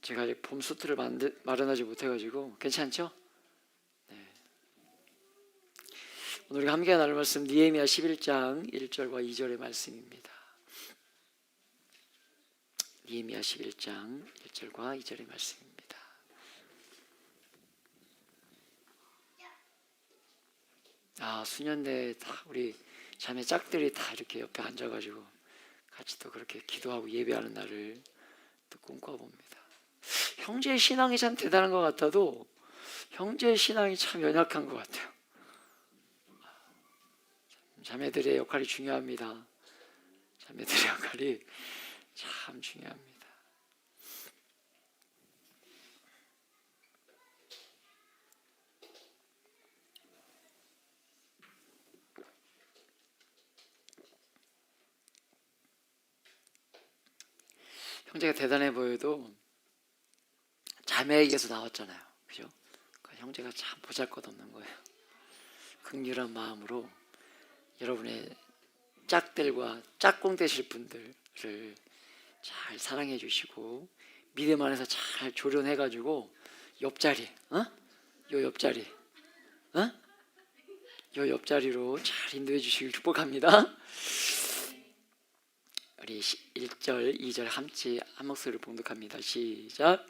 제가 아직 봄 수트를 마련하지 못해가지고 괜찮죠? 네. 오늘 우리가 함께 나눌 말씀 느헤미야 11장 1절과 2절의 말씀입니다. 느헤미야 11장 1절과 2절의 말씀입니다. 수년내 다 우리 자매 짝들이 다 이렇게 옆에 앉아가지고 같이 또 그렇게 기도하고 예배하는 날을 또 꿈꿔봅니다. 형제의 신앙이 참 대단한 것 같아도 형제의 신앙이 참 연약한 것 같아요. 자매들의 역할이 중요합니다. 자매들의 역할이 참 중요합니다. 형제가 대단해 보여도 자매에게서 나왔잖아요. 그죠? 형제가 참 보잘것없는 거예요. 긍휼한 마음으로 여러분의 짝들과 짝꿍 되실 분들을 잘 사랑해 주시고 믿음 안에서 잘 조련해 가지고 옆자리, 요 옆자리, 요 옆자리로 잘 인도해 주시길 축복합니다. 우리 1절, 2절 함께 한 목소리로 봉독합니다. 시작.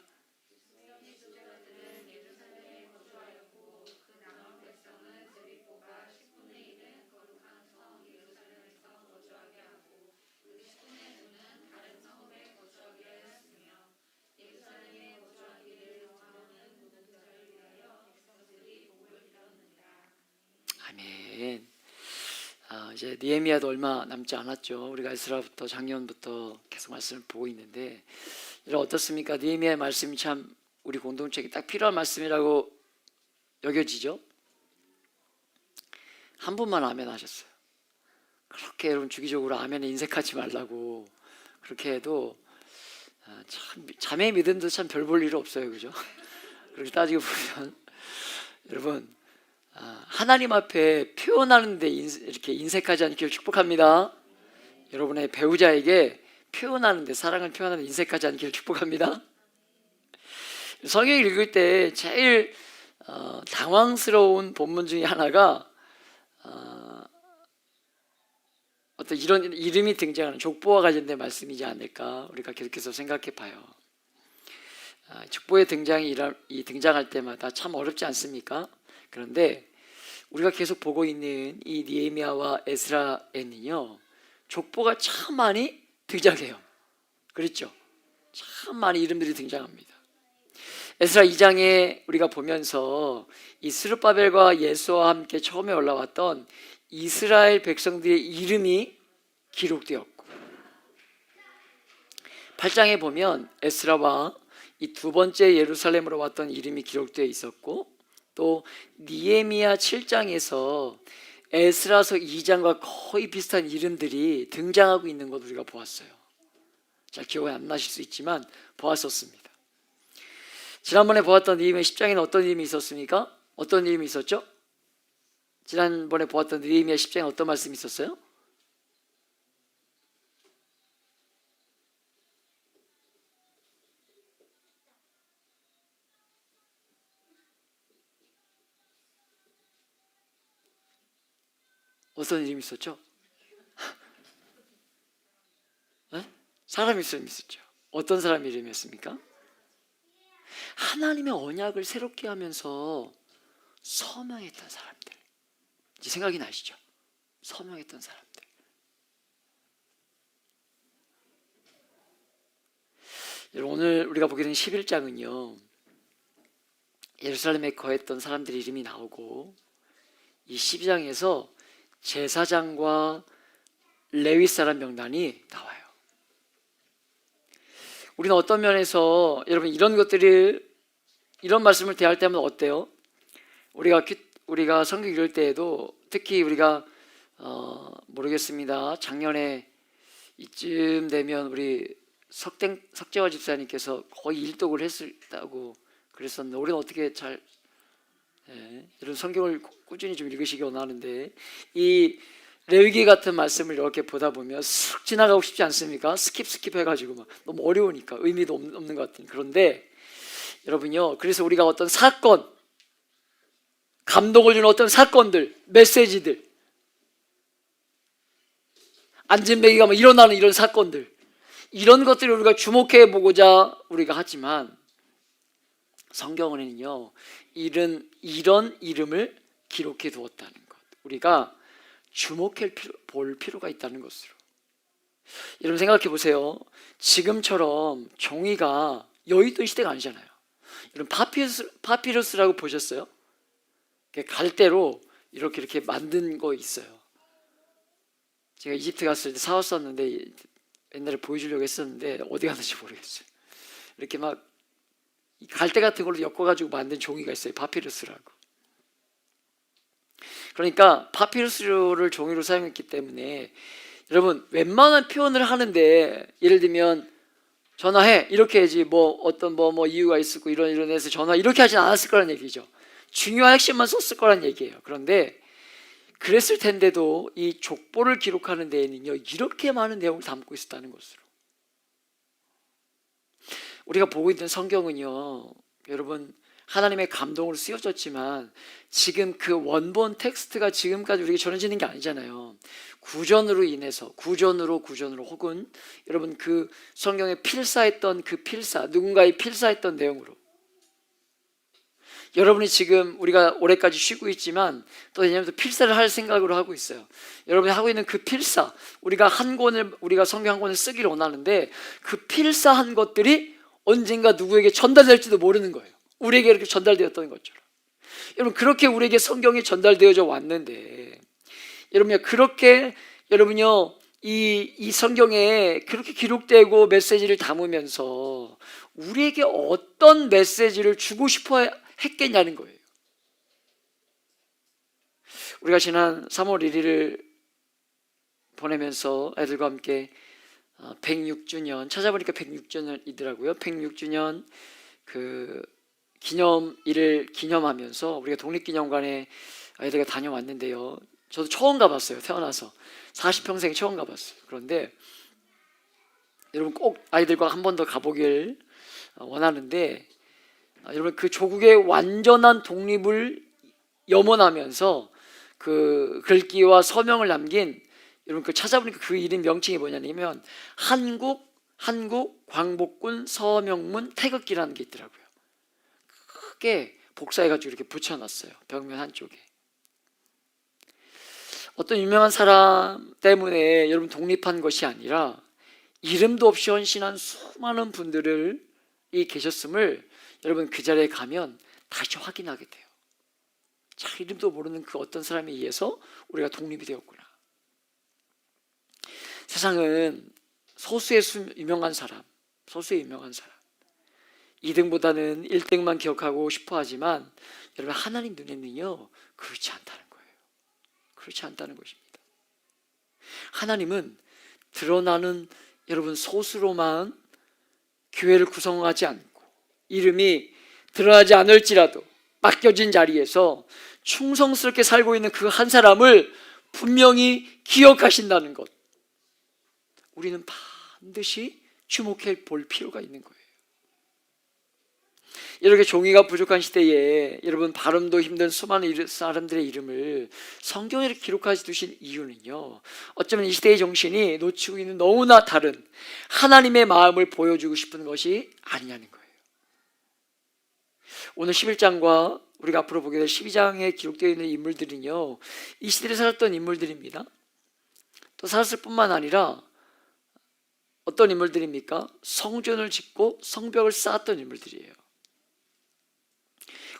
아멘. 이제 느헤미야도 얼마 남지 않았죠. 우리가 에스라부터 작년부터 계속 말씀을 보고 있는데 어떻습니까? 느헤미야의 말씀이 참 우리 공동체에 딱 필요한 말씀이라고 여겨지죠. 한 분만 아멘 하셨어요. 그렇게 여러분 주기적으로 아멘에 인색하지 말라고 그렇게 해도 참 자매의 믿음도 참 별 볼 일 없어요. 그죠? 그렇게 따지고 보면 여러분 하나님 앞에 표현하는데 이렇게 인색하지 않기를 축복합니다. 여러분의 배우자에게 표현하는데, 사랑을 표현하는데 인색하지 않기를 축복합니다. 성경 읽을 때 제일 당황스러운 본문 중에 하나가 어떤 이런 이름이 등장하는 족보와 관련된 말씀이지 않을까 우리가 계속해서 생각해 봐요. 족보의 등장할 때마다 참 어렵지 않습니까? 그런데 우리가 계속 보고 있는 이 느헤미야와 에스라에는요 족보가 참 많이 등장해요. 그렇죠? 참 많이 이름들이 등장합니다. 에스라 2장에 우리가 보면서 이 스룹바벨과 예수와 함께 처음에 올라왔던 이스라엘 백성들의 이름이 기록되었고, 8장에 보면 에스라와 이 두 번째 예루살렘으로 왔던 이름이 기록되어 있었고, 또 느헤미야 7장에서 에스라서 2장과 거의 비슷한 이름들이 등장하고 있는 것 우리가 보았어요. 잘 기억이 안 나실 수 있지만 보았었습니다. 지난번에 보았던 느헤미야 10장에는 어떤 이름이 있었습니까? 어떤 이름이 있었죠? 지난번에 보았던 느헤미야 10장에 어떤 말씀이 있었어요? 어떤 이름이 있었죠? 사람 이름이 있었죠. 어떤 사람 이름이었습니까? 하나님의 언약을 새롭게 하면서 서명했던 사람들. 이제 생각이 나시죠? 서명했던 사람들. 여러분, 오늘 우리가 보게 된 11장은요 예루살렘에 거했던 사람들의 이름이 나오고, 이 12장에서 제사장과 레위 사람 명단이 나와요. 우리는 어떤 면에서 여러분 이런 말씀을 대할 때면 어때요? 우리가 성경 읽을 때에도 특히 우리가 모르겠습니다. 작년에 이쯤 되면 우리 석재화 집사님께서 거의 일독을 했다고 그랬었는데, 우리는 어떻게 이런 성경을 꾸준히 좀 읽으시기 원하는데, 이 레위기 같은 말씀을 이렇게 보다 보면 쓱 지나가고 싶지 않습니까? 스킵 해가지고 막 너무 어려우니까 의미도 없는 것 같은. 그런데 여러분요, 그래서 우리가 어떤 사건, 감동을 주는 어떤 사건들, 메시지들, 안진뱅이가 뭐 일어나는 이런 사건들, 이런 것들을 우리가 주목해 보고자 우리가 하지만 성경에는요, 이런 이름을 기록해 두었다는 것, 우리가 주목해 볼 필요가 있다는 것으로. 여러분 생각해 보세요. 지금처럼 종이가 여의도 시대가 아니잖아요. 여러분 파피루스라고 보셨어요? 갈대로 이렇게 만든 거 있어요. 제가 이집트 갔을 때 사왔었는데 옛날에 보여주려고 했었는데 어디 갔는지 모르겠어요. 이렇게 막 갈대 같은 걸로 엮어가지고 만든 종이가 있어요. 파피루스라고. 그러니까 파피루스를 종이로 사용했기 때문에 여러분 웬만한 표현을 하는데, 예를 들면 전화해 이렇게 해야지, 뭐 어떤 뭐 이유가 있었고 이런 해서 전화 이렇게 하진 않았을 거란 얘기죠. 중요한 핵심만 썼을 거란 얘기예요. 그런데 그랬을 텐데도 이 족보를 기록하는 데에는요, 이렇게 많은 내용을 담고 있었다는 것으로. 우리가 보고 있는 성경은요, 여러분 하나님의 감동으로 쓰여졌지만 지금 그 원본 텍스트가 지금까지 우리에게 전해지는 게 아니잖아요. 구전으로 인해서 구전으로 혹은 여러분 그 성경에 필사했던 그 필사, 누군가의 필사했던 내용으로, 여러분이 지금 우리가 올해까지 쉬고 있지만 또 내년부터 필사를 할 생각으로 하고 있어요. 여러분이 하고 있는 그 필사, 우리가 성경 한 권을 쓰기를 원하는데 그 필사한 것들이 언젠가 누구에게 전달될지도 모르는 거예요. 우리에게 이렇게 전달되었던 것처럼. 여러분 그렇게 우리에게 성경이 전달되어져 왔는데, 여러분요 이 성경에 그렇게 기록되고 메시지를 담으면서 우리에게 어떤 메시지를 주고 싶어 했겠냐는 거예요. 우리가 지난 3월 1일을 보내면서 애들과 함께 106주년 찾아보니까 106주년이더라고요. 106주년 그 기념일을 기념하면서 우리가 독립기념관에 아이들과 다녀왔는데요. 저도 처음 가봤어요. 태어나서 40평생에 처음 가봤어요. 그런데 여러분 꼭 아이들과 한 번 더 가보길 원하는데, 여러분 그 조국의 완전한 독립을 염원하면서 그 글귀와 서명을 남긴, 여러분 그 찾아보니까 그 이름 명칭이 뭐냐면 한국 광복군 서명문 태극기라는 게 있더라고요. 크게 복사해가지고 이렇게 붙여놨어요. 벽면 한쪽에. 어떤 유명한 사람 때문에 여러분 독립한 것이 아니라 이름도 없이 헌신한 수많은 분들이 계셨음을 여러분 그 자리에 가면 다시 확인하게 돼요. 자, 이름도 모르는 그 어떤 사람에 의해서 우리가 독립이 되었구나. 세상은 소수의 유명한 사람 2등보다는 1등만 기억하고 싶어 하지만 여러분 하나님 눈에는요 그렇지 않다는 거예요. 그렇지 않다는 것입니다. 하나님은 드러나는 여러분 소수로만 교회를 구성하지 않고, 이름이 드러나지 않을지라도 맡겨진 자리에서 충성스럽게 살고 있는 그 한 사람을 분명히 기억하신다는 것, 우리는 반드시 주목해 볼 필요가 있는 거예요. 이렇게 종이가 부족한 시대에 여러분 발음도 힘든 수많은 사람들의 이름을 성경에 기록해 두신 이유는요, 어쩌면 이 시대의 정신이 놓치고 있는 너무나 다른 하나님의 마음을 보여주고 싶은 것이 아니냐는 거예요. 오늘 11장과 우리가 앞으로 보게 될 12장에 기록되어 있는 인물들은요, 이 시대에 살았던 인물들입니다. 또 살았을 뿐만 아니라 어떤 인물들입니까? 성전을 짓고 성벽을 쌓았던 인물들이에요.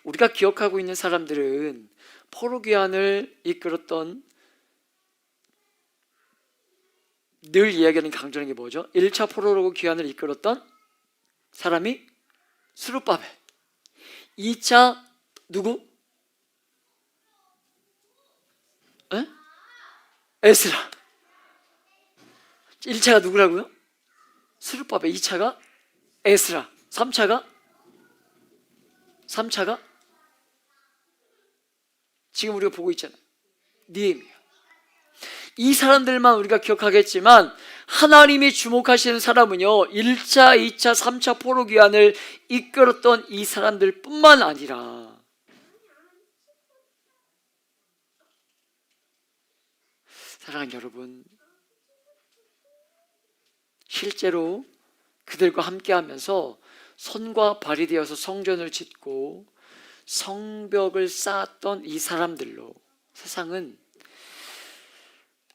우리가 기억하고 있는 사람들은 포로귀환을 이끌었던, 늘 이야기하는 강조하는 게 뭐죠? 1차 포로로 귀환을 이끌었던 사람이 스룹바벨, 2차 누구? 에스라. 1차가 누구라고요? 스룹바벨, 2차가 에스라, 3차가 지금 우리가 보고 있잖아요. 느헤미야. 이 사람들만 우리가 기억하겠지만 하나님이 주목하시는 사람은요 1차, 2차, 3차 포로기환을 이끌었던 이 사람들 뿐만 아니라 사랑하는 여러분, 실제로 그들과 함께하면서 손과 발이 되어서 성전을 짓고 성벽을 쌓았던 이 사람들로 세상은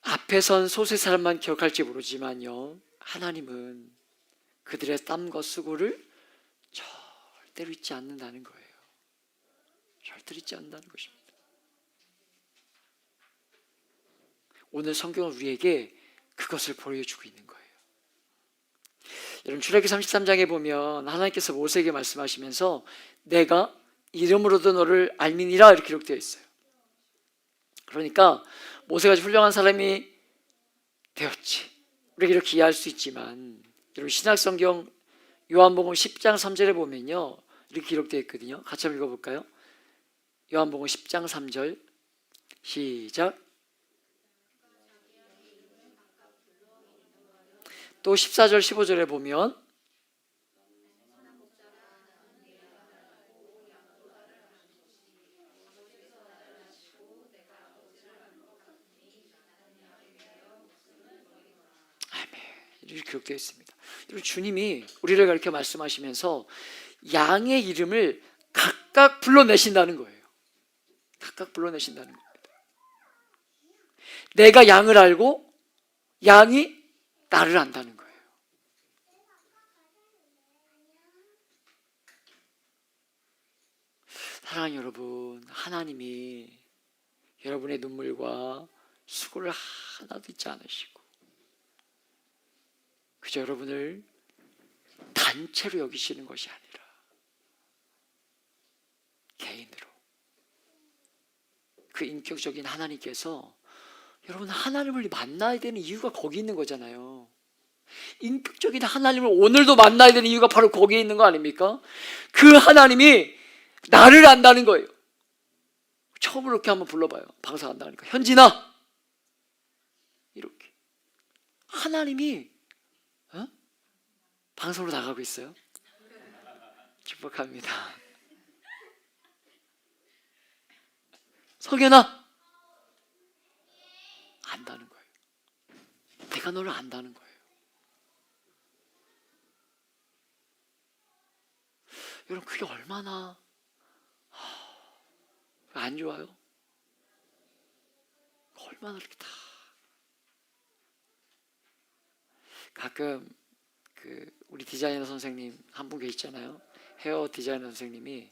앞에 선 소세 사람만 기억할지 모르지만요 하나님은 그들의 땀과 수고를 절대로 잊지 않는다는 거예요. 절대로 잊지 않는다는 것입니다. 오늘 성경은 우리에게 그것을 보여주고 있는 거예요. 여러분 출애굽기 33장에 보면 하나님께서 모세에게 말씀하시면서 내가 이름으로도 너를 알미니라 이렇게 기록되어 있어요. 그러니까 모세가 훌륭한 사람이 되었지 우리가 이렇게 이해할 수 있지만 여러분 신약성경 요한복음 10장 3절에 보면요 이렇게 기록되어 있거든요. 같이 한번 읽어볼까요? 요한복음 10장 3절 시작. 또 14절 15절에 보면 이렇게 기록되어 있습니다. 주님이 우리를 가르쳐 말씀하시면서 양의 이름을 각각 불러내신다는 거예요. 각각 불러내신다는 겁니다. 내가 양을 알고 양이 나를 안다는 거예요. 사랑하는 여러분, 하나님이 여러분의 눈물과 수고를 하나도 잊지 않으시고 그저 여러분을 단체로 여기시는 것이 아니라 개인으로 그 인격적인 하나님께서 여러분 하나님을 만나야 되는 이유가 거기 있는 거잖아요. 인격적인 하나님을 오늘도 만나야 되는 이유가 바로 거기에 있는 거 아닙니까? 그 하나님이 나를 안다는 거예요. 처음으로 이렇게 한번 불러봐요. 방송한다니까 현진아 이렇게 하나님이 방송으로 나가고 있어요. 축복합니다. 석연아 안다는 거예요. 내가 너를 안다는 거예요. 여러분 그게 얼마나 안 좋아요? 얼마나 이렇게 다 가끔 우리 디자이너 선생님 한 분 계시잖아요. 헤어 디자이너 선생님이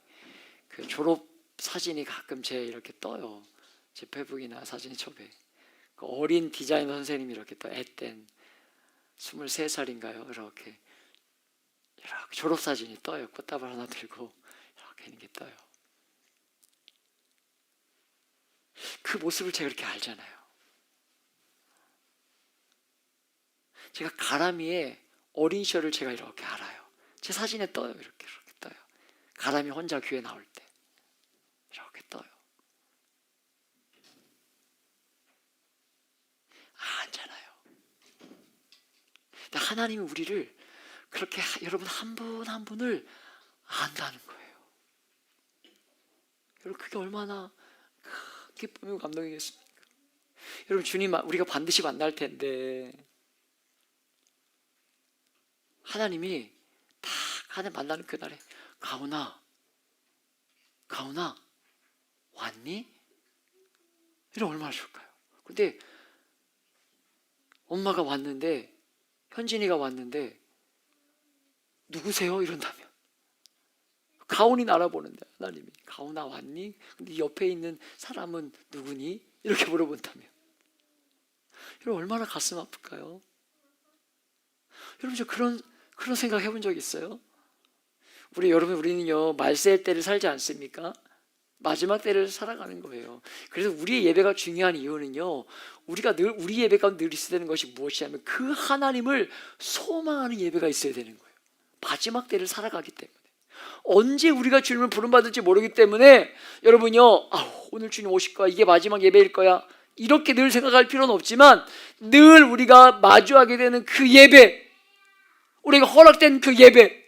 그 졸업 사진이 가끔 제 이렇게 떠요. 제 페북이나 사진 첩에 그 어린 디자이너 선생님이 이렇게 떠 앳된 23살인가요? 이렇게 졸업 사진이 떠요. 꽃다발 하나 들고 이렇게 있는 게 떠요. 그 모습을 제가 이렇게 알잖아요. 제가 가람이의 어린 시절을 제가 이렇게 알아요. 제 사진에 떠요. 이렇게 떠요. 가람이 혼자 교회 나올 때 이렇게 떠요. 알잖아요. 근데 하나님이 우리를 그렇게 여러분 한 분 한 분을 안다는 거예요. 여러분 그게 얼마나 기쁨이고 감동이겠습니까? 여러분 주님 우리가 반드시 만날 텐데 하나님이 딱 하나 만나는 그날에 가훈아 왔니? 이러면 얼마나 좋을까요? 근데 엄마가 왔는데 현진이가 왔는데 누구세요? 이런다면 가훈이 알아보는데 하나님이 가훈아 왔니? 근데 옆에 있는 사람은 누구니? 이렇게 물어본다면 여러분 얼마나 가슴 아플까요? 여러분 저 그런 생각 해본 적 있어요? 우리는요 말세의 때를 살지 않습니까? 마지막 때를 살아가는 거예요. 그래서 우리의 예배가 중요한 이유는요 우리 예배가 늘 있어야 되는 것이 무엇이냐면 그 하나님을 소망하는 예배가 있어야 되는 거예요. 마지막 때를 살아가기 때문에 언제 우리가 주님을 부름받을지 모르기 때문에 여러분요 오늘 주님 오실 거야 이게 마지막 예배일 거야 이렇게 늘 생각할 필요는 없지만 늘 우리가 마주하게 되는 그 예배, 우리가 허락된 그 예배,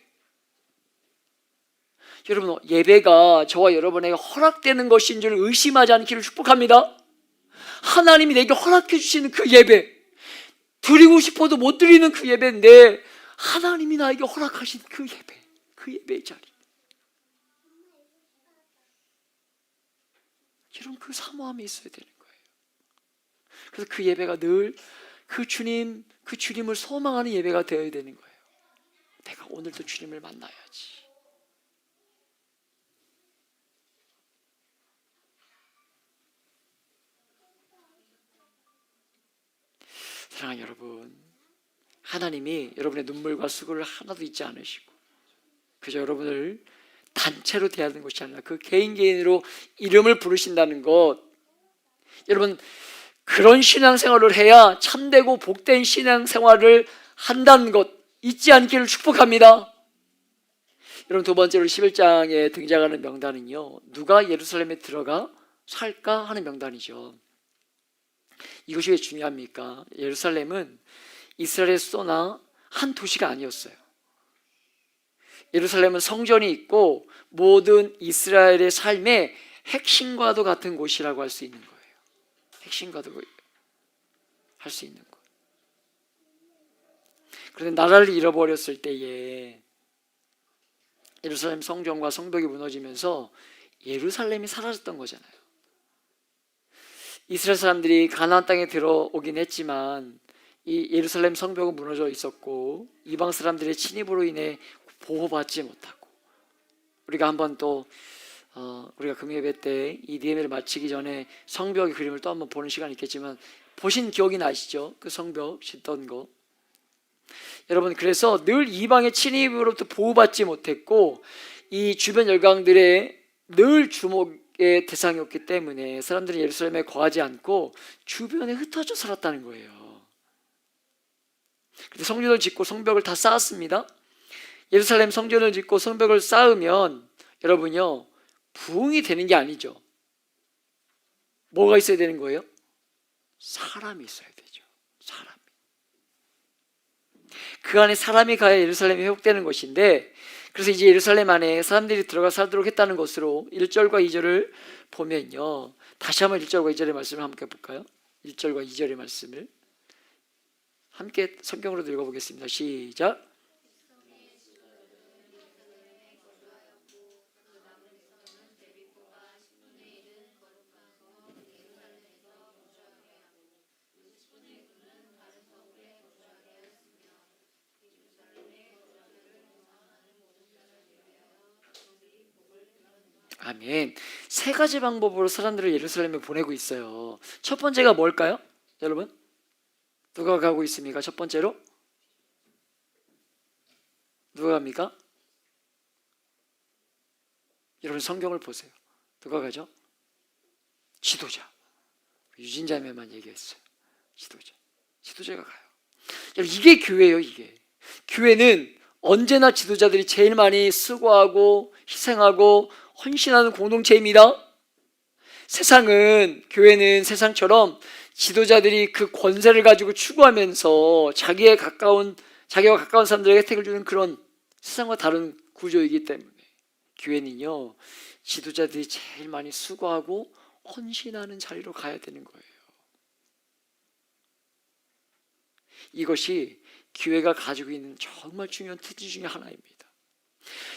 여러분 예배가 저와 여러분에게 허락되는 것인 줄 의심하지 않기를 축복합니다. 하나님이 내게 허락해 주시는 그 예배, 드리고 싶어도 못 드리는 그 예배인데 하나님이 나에게 허락하신 그 예배, 그 예배의 자리, 여러분 그 사모함이 있어야 되는 거예요. 그래서 그 예배가 늘 그 주님을 소망하는 예배가 되어야 되는 거예요. 내가 오늘도 주님을 만나야지. 사랑하는 여러분, 하나님이 여러분의 눈물과 수고를 하나도 잊지 않으시고 그저 여러분을 단체로 대하는 것이 아니라 그 개인으로 이름을 부르신다는 것, 여러분 그런 신앙생활을 해야 참되고 복된 신앙생활을 한다는 것 잊지 않기를 축복합니다. 여러분 두 번째로 11장에 등장하는 명단은요, 누가 예루살렘에 들어가 살까 하는 명단이죠. 이것이 왜 중요합니까? 예루살렘은 이스라엘의 수도나 한 도시가 아니었어요. 예루살렘은 성전이 있고 모든 이스라엘의 삶의 핵심과도 같은 곳이라고 할 수 있는 거예요. 핵심과도 할 수 있는 것. 그런데 나라를 잃어버렸을 때에 예루살렘 성전과 성벽이 무너지면서 예루살렘이 사라졌던 거잖아요. 이스라엘 사람들이 가나안 땅에 들어오긴 했지만 이 예루살렘 성벽은 무너져 있었고 이방 사람들의 침입으로 인해 보호받지 못하고, 우리가 한번 또 우리가 금요예배 때 이 DMA를 마치기 전에 성벽의 그림을 또 한번 보는 시간이 있겠지만 보신 기억이 나시죠? 그 성벽 짓던 거. 여러분 그래서 늘 이방의 침입으로부터 보호받지 못했고 이 주변 열강들의 늘 주목의 대상이었기 때문에 사람들이 예루살렘에 거하지 않고 주변에 흩어져 살았다는 거예요. 그래서 성전을 짓고 성벽을 다 쌓았습니다. 예루살렘 성전을 짓고 성벽을 쌓으면 여러분요, 부흥이 되는 게 아니죠. 뭐가 있어야 되는 거예요? 사람이 있어야 되죠. 사람이. 그 안에 사람이 가야 예루살렘이 회복되는 것인데, 그래서 이제 예루살렘 안에 사람들이 들어가 살도록 했다는 것으로 1절과 2절을 보면요, 다시 한번 1절과 2절의 말씀을 함께 볼까요? 1절과 2절의 말씀을 함께 성경으로 읽어보겠습니다. 시작. 아멘. 세 가지 방법으로 사람들을 예루살렘에 보내고 있어요. 첫 번째가 뭘까요? 여러분? 누가 가고 있습니까? 첫 번째로? 누가 갑니까? 여러분 성경을 보세요. 누가 가죠? 지도자. 유진자매만 얘기했어요. 지도자가 가요. 여러분 이게 교회예요. 이게 교회는 언제나 지도자들이 제일 많이 수고하고 희생하고 헌신하는 공동체입니다. 교회는 세상처럼 지도자들이 그 권세를 가지고 추구하면서 자기와 가까운 사람들에게 혜택을 주는 그런 세상과 다른 구조이기 때문에 교회는요, 지도자들이 제일 많이 수고하고 헌신하는 자리로 가야 되는 거예요. 이것이 교회가 가지고 있는 정말 중요한 특징 중에 하나입니다.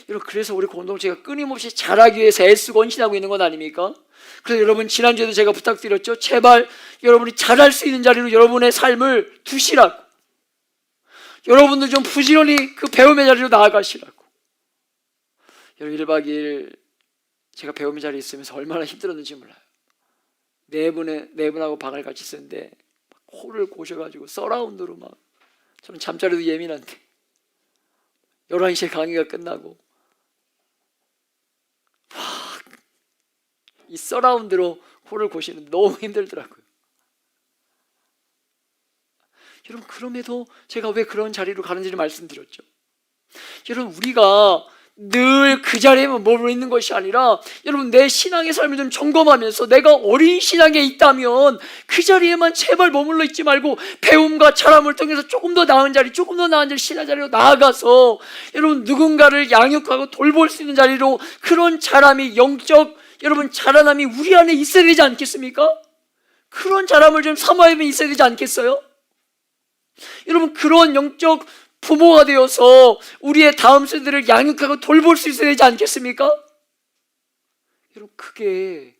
여러분 그래서 우리 공동체가 끊임없이 자라기 위해서 애쓰고 헌신하고 있는 건 아닙니까? 그래서 여러분 지난주에도 제가 부탁드렸죠. 제발 여러분이 잘할 수 있는 자리로 여러분의 삶을 두시라고, 여러분들 좀 부지런히 그 배움의 자리로 나아가시라고. 여러분 1박 2일 제가 배움의 자리에 있으면서 얼마나 힘들었는지 몰라요. 네 분하고 방을 같이 쓰는데 코를 고셔가지고 서라운드로 막, 저는 잠자리도 예민한데 11시에 강의가 끝나고 이 서라운드로 코를 고시는 너무 힘들더라고요. 여러분 그럼에도 제가 왜 그런 자리로 가는지를 말씀드렸죠. 여러분 우리가 늘 그 자리에만 머물러 있는 것이 아니라 여러분 내 신앙의 삶을 좀 점검하면서 내가 어린 신앙에 있다면 그 자리에만 제발 머물러 있지 말고 배움과 자람을 통해서 조금 더 나은 자리, 조금 더 나은 자리, 신앙 자리로 나아가서 여러분 누군가를 양육하고 돌볼 수 있는 자리로 그런 자람이 영적 여러분 자라남이 우리 안에 있어야 되지 않겠습니까? 그런 자람을 좀 사모하면 있어야 되지 않겠어요? 여러분 그런 영적 부모가 되어서 우리의 다음 세대를 양육하고 돌볼 수 있어야 되지 않겠습니까? 여러분 그게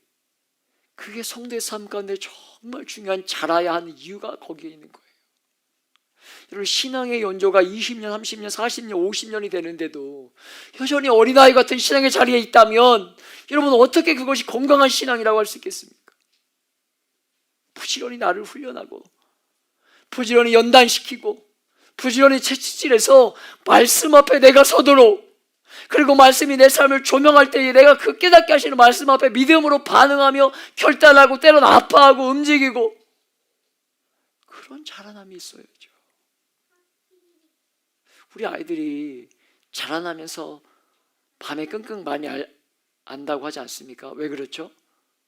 성도의 삶 가운데 정말 중요한 자라야 하는 이유가 거기에 있는 거예요. 여러분 신앙의 연조가 20년, 30년, 40년, 50년이 되는데도 여전히 어린아이 같은 신앙의 자리에 있다면 여러분 어떻게 그것이 건강한 신앙이라고 할 수 있겠습니까? 부지런히 나를 훈련하고 부지런히 연단시키고 부지런히 채찍질해서 말씀 앞에 내가 서도록, 그리고 말씀이 내 삶을 조명할 때에 내가 그 깨닫게 하시는 말씀 앞에 믿음으로 반응하며 결단하고 때로는 아파하고 움직이고 그런 자라남이 있어야죠. 우리 아이들이 자라나면서 밤에 끙끙 많이 안다고 하지 않습니까? 왜 그렇죠?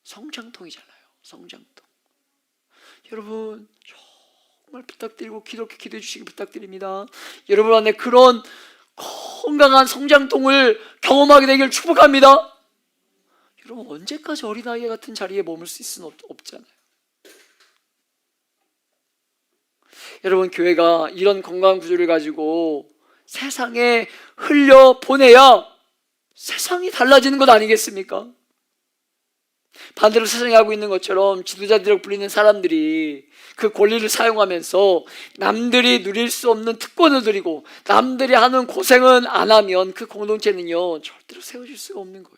성장통이잖아요. 성장통. 여러분 정말 부탁드리고 기도해 주시기 부탁드립니다. 여러분 안에 그런 건강한 성장통을 경험하게 되길 축복합니다. 여러분 언제까지 어린아이 같은 자리에 머물 수 있을 수는 없잖아요. 여러분 교회가 이런 건강한 구조를 가지고 세상에 흘려보내야 세상이 달라지는 것 아니겠습니까? 반대로 세상이 하고 있는 것처럼 지도자들이라고 불리는 사람들이 그 권리를 사용하면서 남들이 누릴 수 없는 특권을 누리고 남들이 하는 고생은 안 하면 그 공동체는요 절대로 세워질 수가 없는 거예요.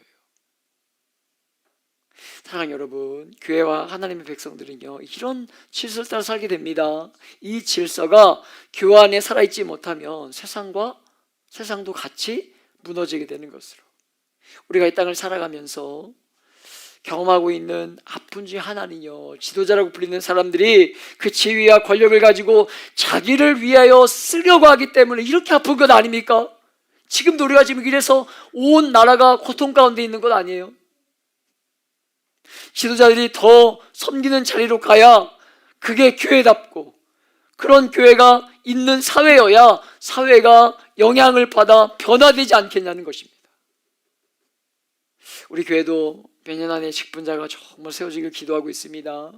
사랑하는 여러분, 교회와 하나님의 백성들은요 이런 질서를 따라 살게 됩니다. 이 질서가 교회 안에 살아있지 못하면 세상도 같이 무너지게 되는 것으로, 우리가 이 땅을 살아가면서 경험하고 있는 아픔 중에 하나는요 지도자라고 불리는 사람들이 그 지위와 권력을 가지고 자기를 위하여 쓰려고 하기 때문에 이렇게 아픈 것 아닙니까? 지금도 우리가 지금 이래서 온 나라가 고통 가운데 있는 것 아니에요? 지도자들이 더 섬기는 자리로 가야 그게 교회답고 그런 교회가 있는 사회여야 사회가 영향을 받아 변화되지 않겠냐는 것입니다. 우리 교회도 몇 년 안에 직분자가 정말 세워지길 기도하고 있습니다.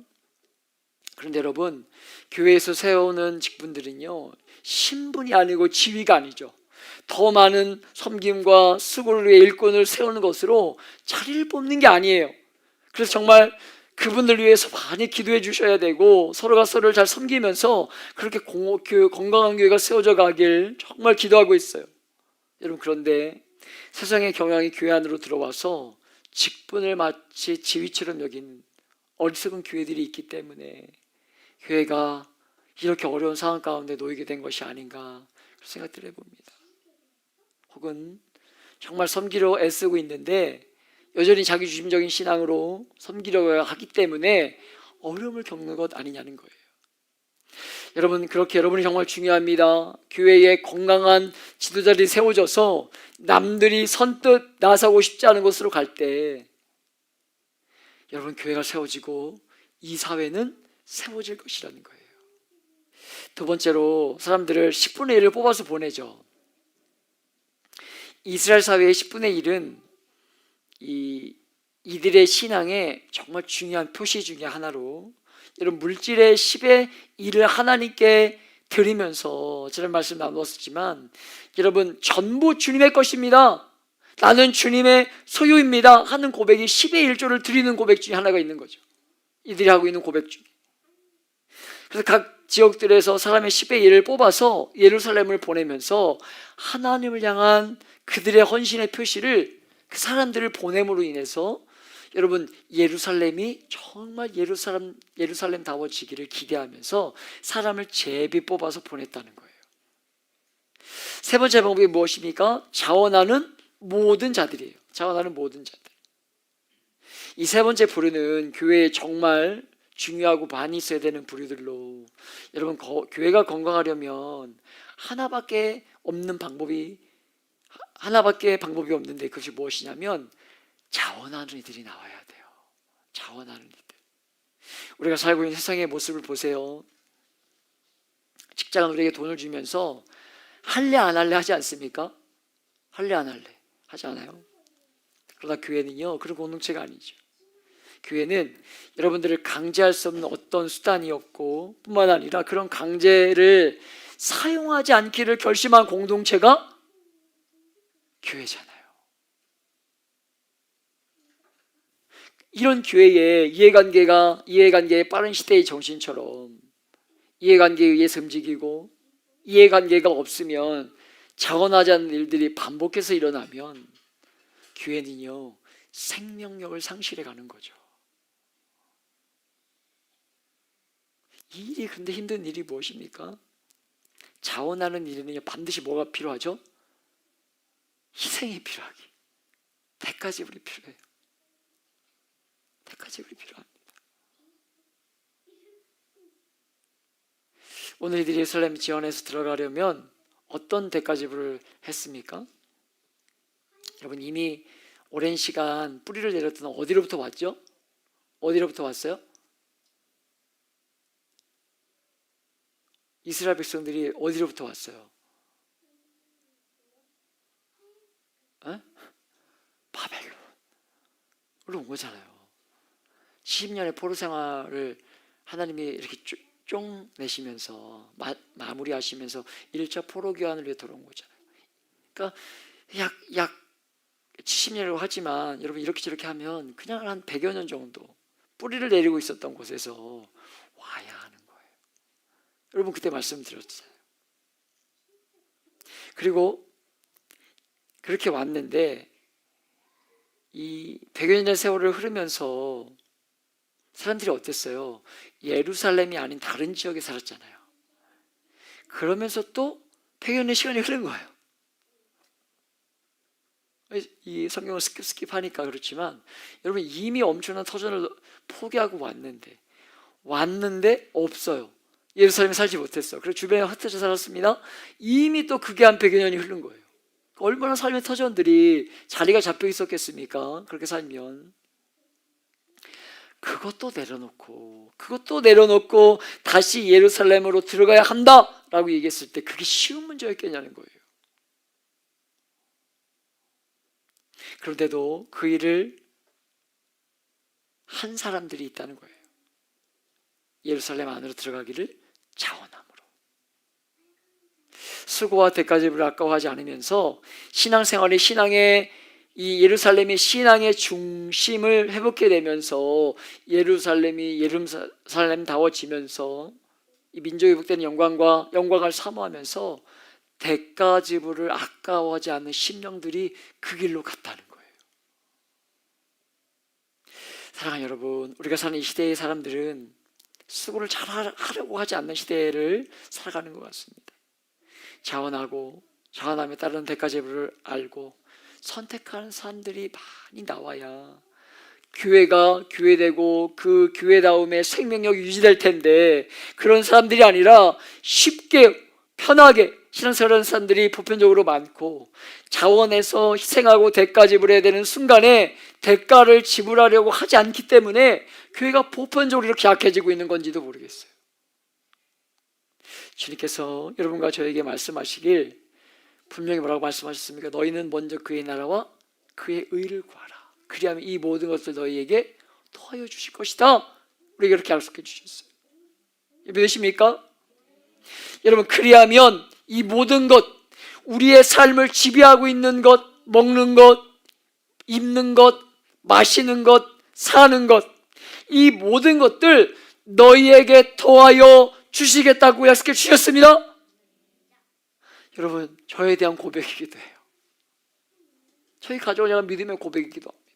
그런데 여러분 교회에서 세우는 직분들은요 신분이 아니고 지위가 아니죠. 더 많은 섬김과 수고를 위해 일꾼을 세우는 것으로 자리를 뽑는 게 아니에요. 그래서 정말 그분들 위해서 많이 기도해 주셔야 되고 서로가 서로를 잘 섬기면서 그렇게 건강한 교회가 세워져 가길 정말 기도하고 있어요. 여러분 그런데 세상의 경향이 교회 안으로 들어와서 직분을 마치 지위처럼 여기는 어리석은 교회들이 있기 때문에 교회가 이렇게 어려운 상황 가운데 놓이게 된 것이 아닌가 그런 생각들을 해봅니다. 혹은 정말 섬기려 애쓰고 있는데 여전히 자기중심적인 신앙으로 섬기려고 하기 때문에 어려움을 겪는 것 아니냐는 거예요. 여러분 그렇게 여러분이 정말 중요합니다. 교회에 건강한 지도자들이 세워져서 남들이 선뜻 나서고 싶지 않은 곳으로 갈 때 여러분 교회가 세워지고 이 사회는 세워질 것이라는 거예요. 두 번째로 사람들을 10분의 1을 뽑아서 보내죠. 이스라엘 사회의 10분의 1은 이들의 신앙의 정말 중요한 표시 중에 하나로 여러분 물질의 10의 1을 하나님께 드리면서 저런 말씀 나누었지만 여러분 전부 주님의 것입니다. 나는 주님의 소유입니다 하는 고백이 10의 1조를 드리는 고백 중에 하나가 있는 거죠. 이들이 하고 있는 고백 중에. 그래서 각 지역들에서 사람의 10의 1을 뽑아서 예루살렘을 보내면서 하나님을 향한 그들의 헌신의 표시를 그 사람들을 보냄으로 인해서 여러분 예루살렘이 정말 예루살렘다워지기를 기대하면서 사람을 제비 뽑아서 보냈다는 거예요. 세 번째 방법이 무엇입니까? 자원하는 모든 자들이에요. 자원하는 모든 자들. 이 세 번째 부류는 교회에 정말 중요하고 많이 있어야 되는 부류들로 여러분 교회가 건강하려면 하나밖에 없는 방법이 하나밖에 방법이 없는데 그것이 무엇이냐면 자원하는 이들이 나와야 돼요. 자원하는 이들. 우리가 살고 있는 세상의 모습을 보세요. 직장은 우리에게 돈을 주면서 할래 안 할래 하지 않습니까? 할래 안 할래 하지 않아요? 그러나 교회는요, 그런 공동체가 아니죠. 교회는 여러분들을 강제할 수 없는 어떤 수단이었고 뿐만 아니라 그런 강제를 사용하지 않기를 결심한 공동체가 교회잖아요. 이런 교회의 이해관계의 빠른 시대의 정신처럼 이해관계에 의해서 움직이고 이해관계가 없으면 자원하지 않는 일들이 반복해서 일어나면 교회는요, 생명력을 상실해 가는 거죠. 이 일이 근데 힘든 일이 무엇입니까? 자원하는 일에는요, 반드시 뭐가 필요하죠? 희생이 필요하기. 대가지불이 필요해요. 대가지불이 필요합니다. 오늘 이들이 예루살렘 지원에서 들어가려면 어떤 대가지불을 했습니까? 여러분, 이미 오랜 시간 뿌리를 내렸던 어디로부터 왔죠? 어디로부터 왔어요? 이스라엘 백성들이 어디로부터 왔어요? 바벨론으로 온 거잖아요. 70년의 포로 생활을 하나님이 이렇게 쫑 내시면서 마무리하시면서 1차 포로 교환을 위해 돌아온 거잖아요. 그러니까 약 70년이라고 하지만 여러분 이렇게 저렇게 하면 그냥 한 100여 년 정도 뿌리를 내리고 있었던 곳에서 와야 하는 거예요. 여러분 그때 말씀드렸잖아요. 그리고 그렇게 왔는데 이 100여 년의 세월을 흐르면서 사람들이 어땠어요? 예루살렘이 아닌 다른 지역에 살았잖아요. 그러면서 또 100여 년의 시간이 흐른 거예요. 이 성경을 스킵하니까 그렇지만 여러분 이미 엄청난 터전을 포기하고 왔는데 없어요. 예루살렘에 살지 못했어. 그리고 주변에 흩어져 살았습니다. 이미 또 그게 한 100여 년이 흐른 거예요. 얼마나 삶의 터전들이 자리가 잡혀 있었겠습니까? 그렇게 살면. 그것도 내려놓고 다시 예루살렘으로 들어가야 한다라고 얘기했을 때 그게 쉬운 문제였겠냐는 거예요. 그런데도 그 일을 한 사람들이 있다는 거예요. 예루살렘 안으로 들어가기를 자원함으로. 수고와 대가지불을 아까워하지 않으면서 신앙의 이 예루살렘이 신앙의 중심을 회복해 내면서 예루살렘이 예루살렘다워지면서 이 민족이 회복되는 영광을 사모하면서 대가지불을 아까워하지 않는 심령들이 그 길로 갔다는 거예요. 사랑하는 여러분, 우리가 사는 이 시대의 사람들은 수고를 잘 하려고 하지 않는 시대를 살아가는 것 같습니다. 자원함에 따르는 대가지불을 알고 선택하는 사람들이 많이 나와야 교회가 교회되고 그 교회다움의 생명력이 유지될 텐데 그런 사람들이 아니라 쉽게 편하게 신앙생활하는 사람들이 보편적으로 많고 자원해서 희생하고 대가 지불해야 되는 순간에 대가를 지불하려고 하지 않기 때문에 교회가 보편적으로 이렇게 약해지고 있는 건지도 모르겠어요. 주님께서 여러분과 저에게 말씀하시길 분명히 뭐라고 말씀하셨습니까? 너희는 먼저 그의 나라와 그의 의를 구하라. 그리하면 이 모든 것을 너희에게 더하여 주실 것이다. 우리에게 이렇게 약속해 주셨어요. 믿으십니까? 여러분, 그리하면 이 모든 것, 우리의 삶을 지배하고 있는 것, 먹는 것, 입는 것, 마시는 것, 사는 것, 이 모든 것들 너희에게 더하여 주시겠다고 약속해 주셨습니다. 여러분, 저에 대한 고백이기도 해요. 저희 가족을 향한 믿음의 고백이기도 합니다.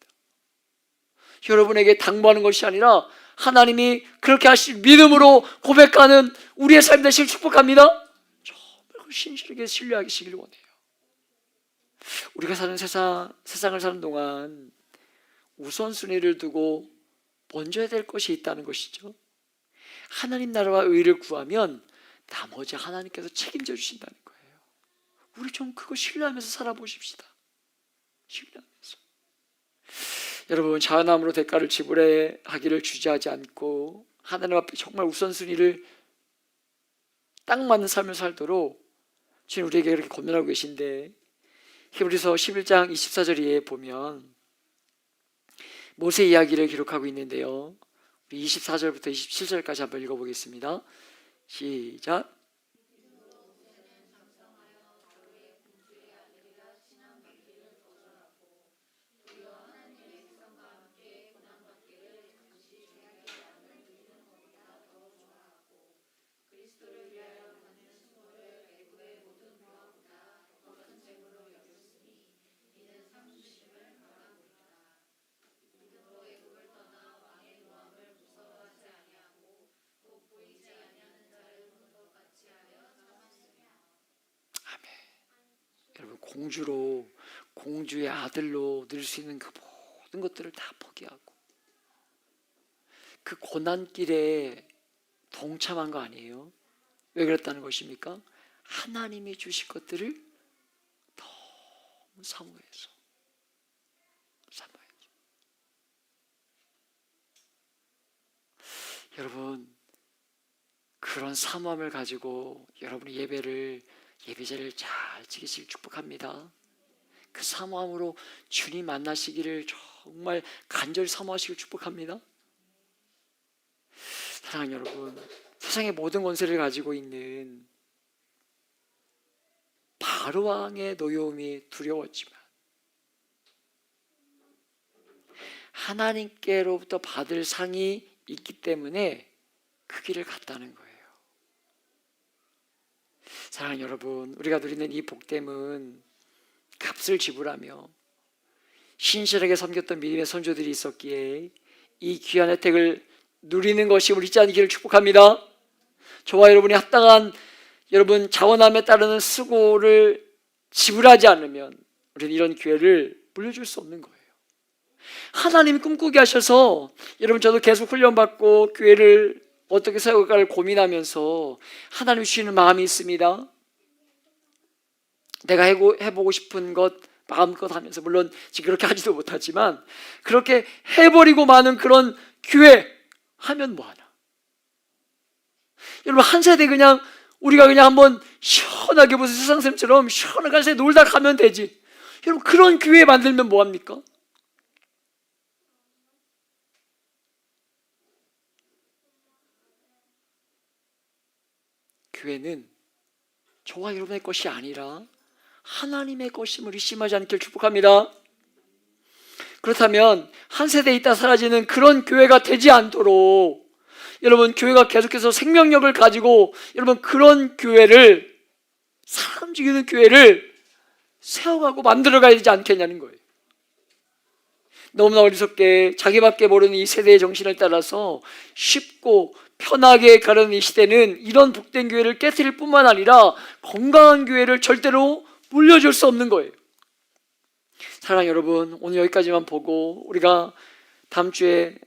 여러분에게 당부하는 것이 아니라 하나님이 그렇게 하실 믿음으로 고백하는 우리의 삶 되시길 축복합니다. 정말 신실하게 신뢰하시길 원해요. 우리가 사는 세상을 사는 동안 우선순위를 두고 먼저 해야 될 것이 있다는 것이죠. 하나님 나라와 의를 구하면 나머지 하나님께서 책임져 주신다는 거예요. 우리 좀 그거 신뢰하면서 살아보십시다. 시기하면서 여러분, 자원함으로 대가를 지불해 하기를 주저하지 않고 하나님 앞에 정말 우선순위를 딱 맞는 삶을 살도록 주님 우리에게 그렇게 권면하고 계신데, 히브리서 11장 24절에 보면 모세 이야기를 기록하고 있는데요, 우리 24절부터 27절까지 한번 읽어보겠습니다. 시작. 여러분, 공주의 아들로 누릴 수 있는 그 모든 것들을 다 포기하고 그 고난길에 동참한 거 아니에요? 왜 그랬다는 것입니까? 하나님이 주실 것들을 너무 사모해서. 여러분, 그런 사모함을 가지고 여러분의 예배자를 잘 지키시길 축복합니다. 그 사모함으로 주님 만나시기를 정말 간절히 사모하시길 축복합니다. 사랑하는 여러분, 세상의 모든 권세를 가지고 있는 바로왕의 노여움이 두려웠지만 하나님께로부터 받을 상이 있기 때문에 그 길을 갔다는 거예요. 사랑하는 여러분, 우리가 누리는 이 복됨은 값을 지불하며 신실하게 섬겼던 믿음의 선조들이 있었기에 이 귀한 혜택을 누리는 것이 우리 있지 않기를 축복합니다. 저와 여러분이 합당한 여러분 자원함에 따르는 수고를 지불하지 않으면 우리는 이런 기회를 물려줄 수 없는 거예요. 하나님이 꿈꾸게 하셔서 여러분, 저도 계속 훈련받고 교회를 어떻게 세울까를 고민하면서 하나님 주시는 마음이 있습니다. 내가 해보고 싶은 것 마음껏 하면서, 물론 지금 그렇게 하지도 못하지만 그렇게 해버리고 마는 그런 교회 하면 뭐하나. 여러분, 한 세대 우리가 그냥 한번 시원하게 무슨 세상샘처럼 시원하게 한 세대 놀다 가면 되지. 여러분, 그런 교회 만들면 뭐합니까? 교회는 저와 여러분의 것이 아니라 하나님의 것임을 의심하지 않길 축복합니다. 그렇다면 한 세대에 있다 사라지는 그런 교회가 되지 않도록 여러분, 교회가 계속해서 생명력을 가지고 여러분 그런 교회를, 사람 죽이는 교회를 세워가고 만들어가야 되지 않겠냐는 거예요. 너무나 어리석게 자기밖에 모르는 이 세대의 정신을 따라서 쉽고 편하게 가려는 이 시대는 이런 복된 교회를 깨트릴 뿐만 아니라 건강한 교회를 절대로 물려줄 수 없는 거예요. 사랑하는 여러분, 오늘 여기까지만 보고 우리가 다음 주에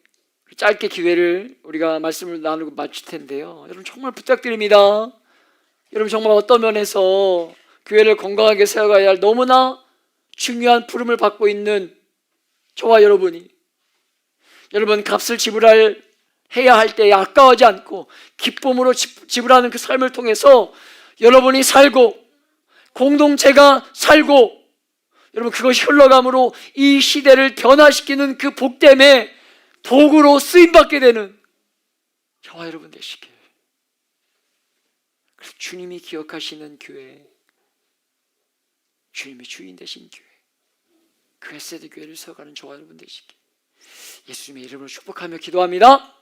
짧게 기회를 우리가 말씀을 나누고 마칠 텐데요, 여러분 정말 부탁드립니다. 여러분, 정말 어떤 면에서 교회를 건강하게 세워가야 할 너무나 중요한 부름을 받고 있는 저와 여러분이, 여러분 값을 해야 할 때에 아까워하지 않고 기쁨으로 지불하는 그 삶을 통해서 여러분이 살고 공동체가 살고 여러분 그것이 흘러감으로 이 시대를 변화시키는 그 복됨의 도구로 쓰임받게 되는 저와 여러분 되시길. 그래서 주님이 기억하시는 교회, 주님이 주인 되신 교회, 그 햇세드 교회를 세워가는 저와 여러분 되시길 예수님의 이름으로 축복하며 기도합니다.